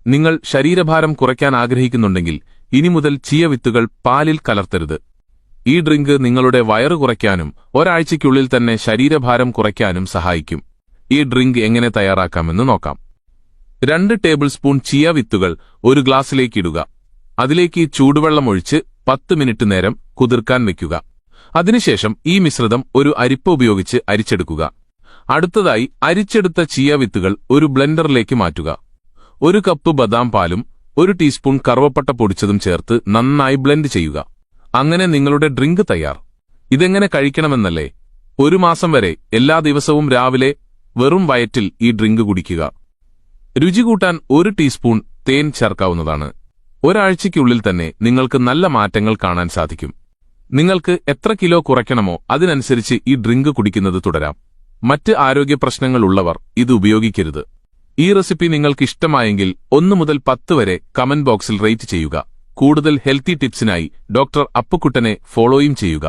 നിങ്ങൾ ശരീരഭാരം കുറയ്ക്കാൻ ആഗ്രഹിക്കുന്നുണ്ടെങ്കിൽ ഇനി മുതൽ ചിയ വിത്തുകൾ പാലിൽ കലർത്തരുത്. ഈ ഡ്രിങ്ക് നിങ്ങളുടെ വയറ് കുറയ്ക്കാനും ഒരാഴ്ചയ്ക്കുള്ളിൽ തന്നെ ശരീരഭാരം കുറയ്ക്കാനും സഹായിക്കും. ഈ ഡ്രിങ്ക് എങ്ങനെ തയ്യാറാക്കാമെന്ന് നോക്കാം. 2 ടേബിൾ സ്പൂൺ ചിയ വിത്തുകൾ ഒരു ഗ്ലാസ്സിലേക്ക് ഇടുക. അതിലേക്ക് ചൂടുവെള്ളമൊഴിച്ച് 10 മിനിറ്റ് നേരം കുതിർക്കാൻ വയ്ക്കുക. അതിനുശേഷം ഈ മിശ്രിതം ഒരു അരിപ്പ ഉപയോഗിച്ച് അരിച്ചെടുക്കുക. അടുത്തതായി അരിച്ചെടുത്ത ചിയ വിത്തുകൾ ഒരു ബ്ലെൻഡറിലേക്ക് മാറ്റുക. 1 കപ്പ് ബദാം പാലും 1 ടീസ്പൂൺ കറുവപ്പട്ട പൊടിച്ചതും ചേർത്ത് നന്നായി ബ്ലെൻഡ് ചെയ്യുക. അങ്ങനെ നിങ്ങളുടെ ഡ്രിങ്ക് തയ്യാർ. ഇതെങ്ങനെ കഴിക്കണമെന്നല്ലേ? 1 മാസം വരെ എല്ലാ ദിവസവും രാവിലെ വെറും വയറ്റിൽ ഈ ഡ്രിങ്ക് കുടിക്കുക. രുചി കൂട്ടാൻ 1 ടീസ്പൂൺ തേൻ ചേർക്കാവുന്നതാണ്. ഒരാഴ്ചയ്ക്കുള്ളിൽ തന്നെ നിങ്ങൾക്ക് നല്ല മാറ്റങ്ങൾ കാണാൻ സാധിക്കും. നിങ്ങൾക്ക് എത്ര കിലോ കുറയ്ക്കണമോ അതിനനുസരിച്ച് ഈ ഡ്രിങ്ക് കുടിക്കുന്നത് തുടരാം. മറ്റ് ആരോഗ്യ പ്രശ്നങ്ങളുള്ളവർ ഇത് ഉപയോഗിക്കരുത്. ഈ റെസിപ്പി നിങ്ങൾക്ക് ഇഷ്ടമായെങ്കിൽ 1 മുതൽ 10 വരെ കമന്റ് ബോക്സിൽ റേറ്റ് ചെയ്യുക. കൂടുതൽ ഹെൽത്തി ടിപ്സിനായി ഡോക്ടർ അപ്പുക്കുട്ടനെ ഫോളോയും ചെയ്യുക.